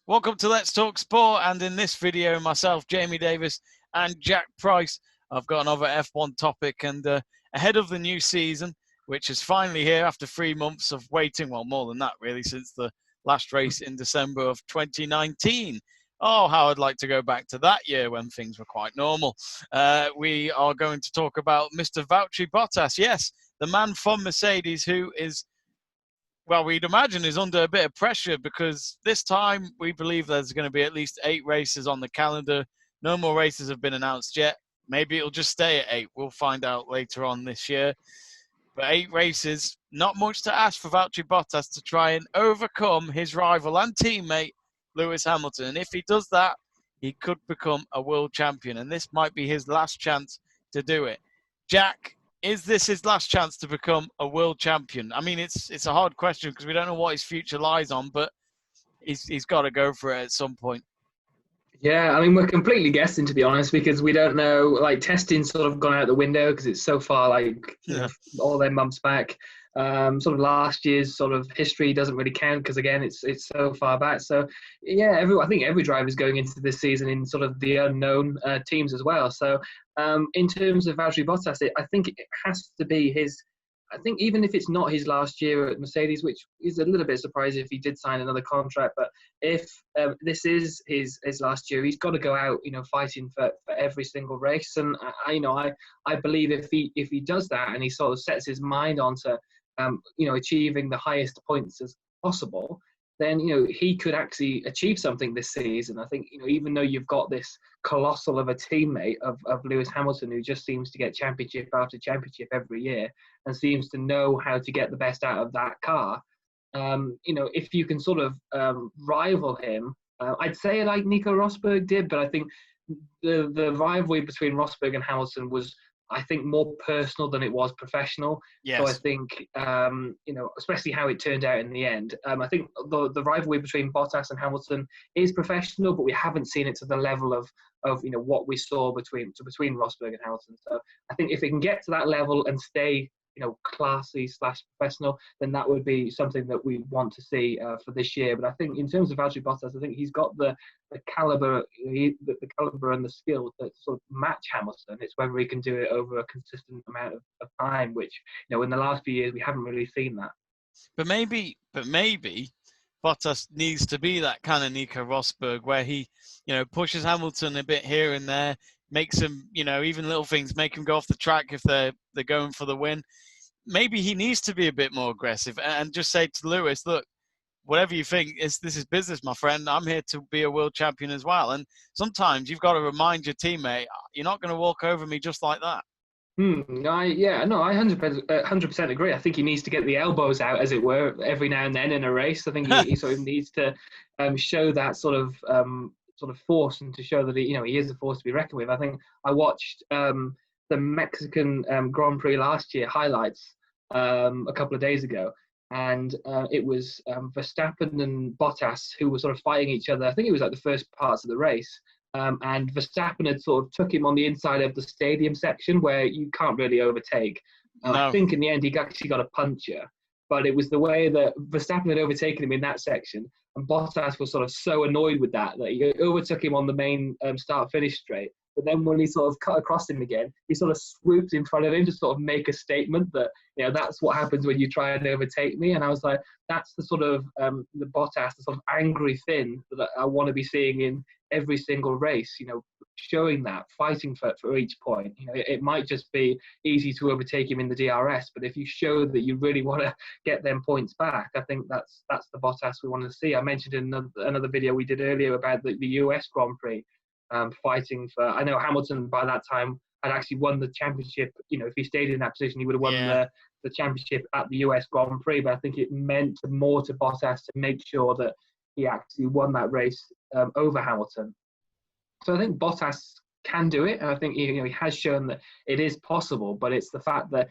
Welcome to Let's Talk Sport, and in this video, myself, Jamie Davis, and Jack Price, I've got another F1 topic, and ahead of the new season, which is finally here after 3 months of waiting, well, more than that, really, since the last race in December of 2019. Oh, how I'd like to go back to that year when things were quite normal. We are going to talk about Mr. Valtteri Bottas, yes, the man from Mercedes who is, well, we'd imagine is under a bit of pressure because this time we believe there's going to be at least 8 races on the calendar. No more races have been announced yet. Maybe it'll just stay at 8. We'll find out later on this year. But 8 races, not much to ask for Valtteri Bottas to try and overcome his rival and teammate, Lewis Hamilton. And if he does that, he could become a world champion. And this might be his last chance to do it. Jack, is this his last chance to become a world champion? I mean, it's a hard question because we don't know what his future lies on, but he's got to go for it at some point. Yeah, I mean, we're completely guessing, to be honest, because we don't know, like, testing's sort of gone out the window because it's so far, like, you know, all their months back. Sort of last year's sort of history doesn't really count because, again, it's so far back. So, yeah, I think every driver is going into this season in sort of the unknown teams as well. So, in terms of Valtteri Bottas, I think it has to be his. I think even if it's not his last year at Mercedes, which is a little bit surprising if he did sign another contract, but if this is his last year, he's got to go out, you know, fighting for every single race. And I believe if he does that and he sort of sets his mind onto, you know, achieving the highest points as possible, then, you know, he could actually achieve something this season. I think, you know, even though you've got this colossal of a teammate of Lewis Hamilton, who just seems to get championship after championship every year and seems to know how to get the best out of that car, you know, if you can sort of rival him, I'd say like Nico Rosberg did, but I think the rivalry between Rosberg and Hamilton was, I think, more personal than it was professional. Yes. So I think, you know, especially how it turned out in the end. I think the rivalry between Bottas and Hamilton is professional, but we haven't seen it to the level of you know, what we saw between Rosberg and Hamilton. So I think if it can get to that level and stay, you know, classy / professional, then that would be something that we want to see for this year. But I think in terms of Valtteri Bottas, I think he's got the caliber, the caliber and the skill to sort of match Hamilton. It's whether he can do it over a consistent amount of time, which, you know, in the last few years we haven't really seen that. But maybe Bottas needs to be that kind of Nico Rosberg where he, you know, pushes Hamilton a bit here and there, makes him, you know, even little things make him go off the track if they're going for the win. Maybe he needs to be a bit more aggressive and just say to Lewis, look, whatever you think, this is business, my friend. I'm here to be a world champion as well. And sometimes you've got to remind your teammate, you're not going to walk over me just like that. I 100% agree. I think he needs to get the elbows out, as it were, every now and then in a race. I think he sort of needs to show that sort of force and to show that he is a force to be reckoned with. I think I watched the Mexican Grand Prix last year highlights a couple of days ago, and it was Verstappen and Bottas who were sort of fighting each other. I think it was like the first parts of the race. And Verstappen had sort of took him on the inside of the stadium section where you can't really overtake. No. I think in the end he actually got a puncture, but it was the way that Verstappen had overtaken him in that section, and Bottas was sort of so annoyed with that he overtook him on the main start-finish straight. But then when he sort of cut across him again, he sort of swooped in front of him to sort of make a statement that, you know, that's what happens when you try and overtake me. And I was like, that's the sort of the Bottas, the sort of angry Finn that I want to be seeing in every single race, you know, showing that, fighting for each point. You know, it might just be easy to overtake him in the DRS, but if you show that you really want to get them points back, I think that's the Bottas we want to see. I mentioned in another video we did earlier about the US Grand Prix, fighting for, I know Hamilton by that time had actually won the championship. You know, if he stayed in that position, he would have won the championship at the US Grand Prix, but I think it meant more to Bottas to make sure that he actually won that race over Hamilton. So I think Bottas can do it, and I think he has shown that it is possible, but it's the fact that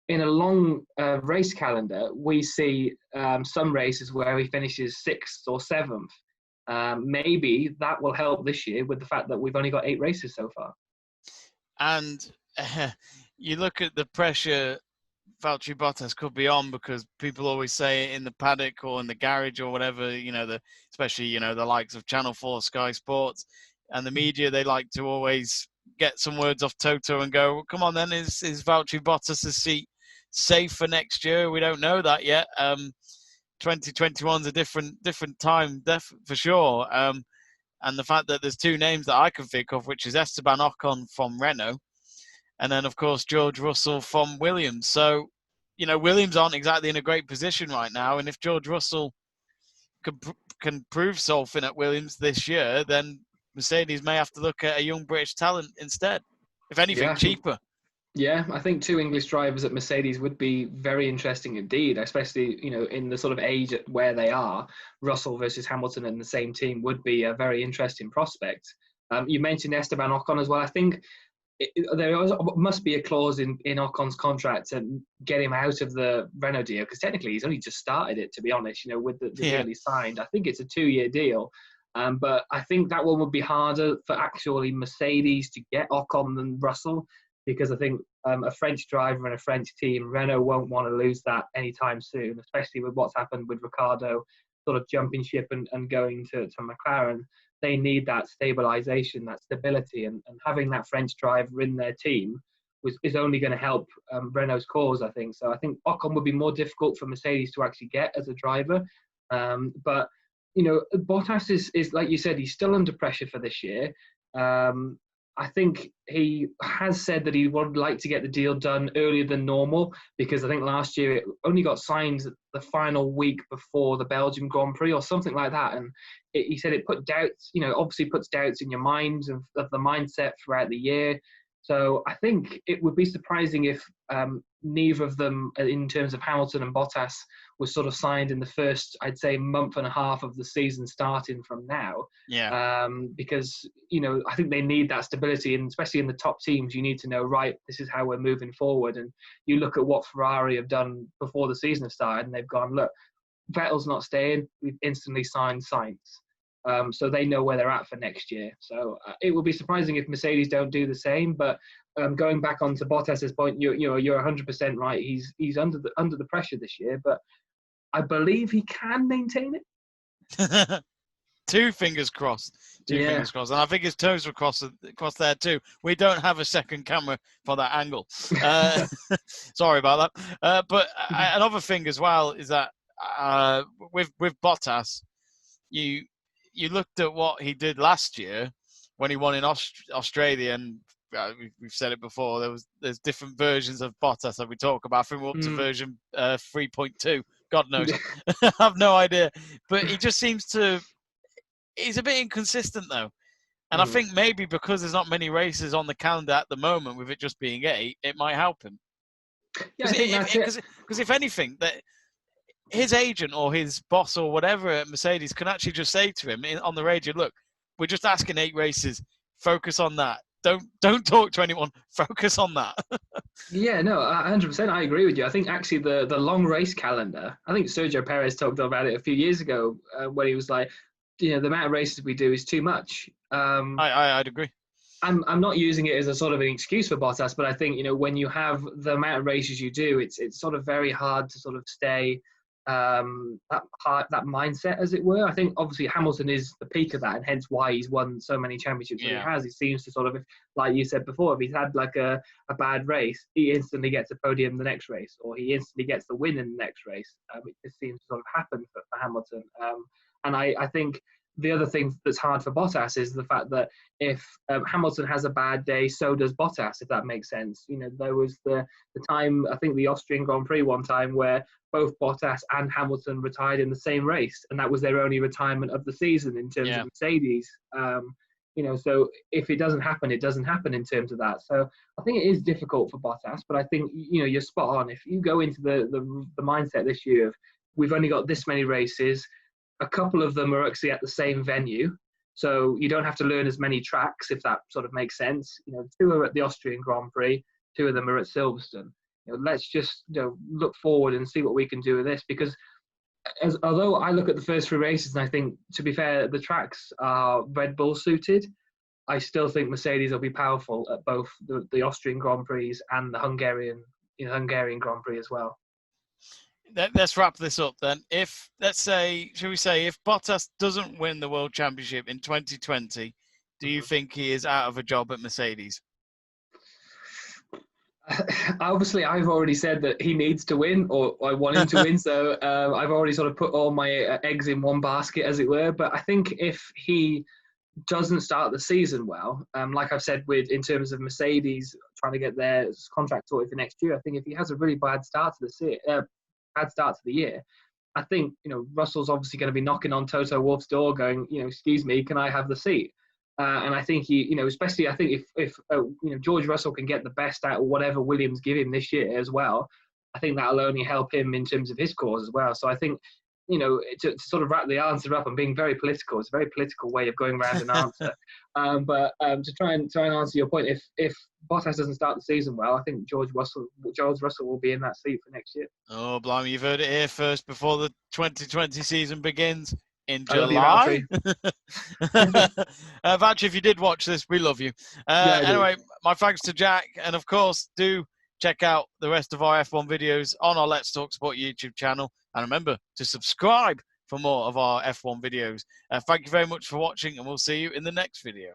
in a long race calendar, we see some races where he finishes 6th or 7th. Maybe that will help this year with the fact that we've only got 8 races so far. And you look at the pressure Valtteri Bottas could be on, because people always say in the paddock or in the garage or whatever, especially, the likes of Channel 4, Sky Sports, and the media, they like to always get some words off Toto and go, well, come on then, is Valtteri Bottas' seat safe for next year? We don't know that yet. 2021's a different time, for sure. And the fact that there's two names that I can think of, which is Esteban Ocon from Renault, and then, of course, George Russell from Williams. So, Williams aren't exactly in a great position right now. And if George Russell can prove something at Williams this year, then Mercedes may have to look at a young British talent instead. If anything, cheaper. Yeah, I think two English drivers at Mercedes would be very interesting indeed, especially, in the sort of age at where they are. Russell versus Hamilton in the same team would be a very interesting prospect. You mentioned Esteban Ocon as well. I think there must be a clause in Ocon's contract to get him out of the Renault deal, because technically he's only just started it, to be honest, with the deal he signed. I think it's a 2-year deal. But I think that one would be harder for actually Mercedes to get Ocon than Russell, because I think a French driver and a French team, Renault won't want to lose that anytime soon, especially with what's happened with Ricciardo sort of jumping ship and going to McLaren. They need that stabilisation, that stability, and having that French driver in their team is only going to help Renault's cause, I think. So I think Ocon would be more difficult for Mercedes to actually get as a driver. But, Bottas is, like you said, he's still under pressure for this year. I think he has said that he would like to get the deal done earlier than normal, because I think last year it only got signed the final week before the Belgian Grand Prix or something like that. And he said it put doubts, obviously puts doubts in your minds of the mindset throughout the year. So I think it would be surprising if neither of them, in terms of Hamilton and Bottas, was sort of signed in the first, I'd say, month and a half of the season starting from now. Yeah. Because, I think they need that stability, and especially in the top teams, you need to know, right, this is how we're moving forward. And you look at what Ferrari have done before the season has started, and they've gone, look, Vettel's not staying. We've instantly signed Sainz. So they know where they're at for next year. So it will be surprising if Mercedes don't do the same. But going back onto Bottas's point, you're 100% right. He's under the pressure this year, but I believe he can maintain it. Two fingers crossed. Fingers crossed. And I think his toes were crossed there too. We don't have a second camera for that angle. Sorry about that. But another thing as well is that with Bottas, you looked at what he did last year when he won in Australia, and we've said it before, there's different versions of Bottas that we talk about. I think we're up to version 3.2. God knows. I have no idea. But he just seems to... He's a bit inconsistent, though. And I think maybe because there's not many races on the calendar at the moment, with it just being 8, it might help him. Because if anything, that his agent or his boss or whatever at Mercedes can actually just say to him on the radio, look, we're just asking 8 races. Focus on that. Don't talk to anyone. Focus on that. Yeah, no, 100%. I agree with you. I think actually the long race calendar, I think Sergio Perez talked about it a few years ago when he was like, the amount of races we do is too much. I'd agree. I'm not using it as a sort of an excuse for Bottas, but I think, when you have the amount of races you do, it's sort of very hard to sort of stay that mindset, as it were. I think obviously Hamilton is the peak of that, and hence why he's won so many championships that he has. He seems to sort of, like you said before, if he's had like a bad race, he instantly gets a podium the next race, or he instantly gets the win in the next race. It just seems to sort of happen for Hamilton. And I think the other thing that's hard for Bottas is the fact that if Hamilton has a bad day, so does Bottas, if that makes sense. There was the time, I think the Austrian Grand Prix one time, where both Bottas and Hamilton retired in the same race, and that was their only retirement of the season in terms of Mercedes. So if it doesn't happen, it doesn't happen in terms of that. So I think it is difficult for Bottas, but I think, you're spot on. If you go into the mindset this year of, we've only got this many races, a couple of them are actually at the same venue, so you don't have to learn as many tracks, if that sort of makes sense. 2 are at the Austrian Grand Prix, 2 of them are at Silverstone. Let's just look forward and see what we can do with this, because although I look at the first 3 races and I think, to be fair, the tracks are Red Bull suited, I still think Mercedes will be powerful at both the Austrian Grand Prix and the Hungarian Hungarian Grand Prix as well. Let's wrap this up then. If, let's say, shall we say, if Bottas doesn't win the World Championship in 2020, do you think he is out of a job at Mercedes? Obviously, I've already said that he needs to win, or I want him to win. So I've already sort of put all my eggs in one basket, as it were. But I think if he doesn't start the season well, like I've said, in terms of Mercedes trying to get their contract sorted for next year, I think if he has a really bad start to the year, I think Russell's obviously going to be knocking on Toto Wolff's door, going, excuse me, can I have the seat? And I think especially I think if George Russell can get the best out of whatever Williams give him this year as well, I think that'll only help him in terms of his cause as well. So I think, to sort of wrap the answer up, I'm being very political. It's a very political way of going around an answer. But to try and answer your point, if Bottas doesn't start the season well, I think George Russell will be in that seat for next year. Oh, blimey, you've heard it here first before the 2020 season begins. In I love you, July. Valtteri. Valtteri, if you did watch this, we love you. Anyway, my thanks to Jack. And of course, do check out the rest of our F1 videos on our Let's Talk Sport YouTube channel. And remember to subscribe for more of our F1 videos. Thank you very much for watching, and we'll see you in the next video.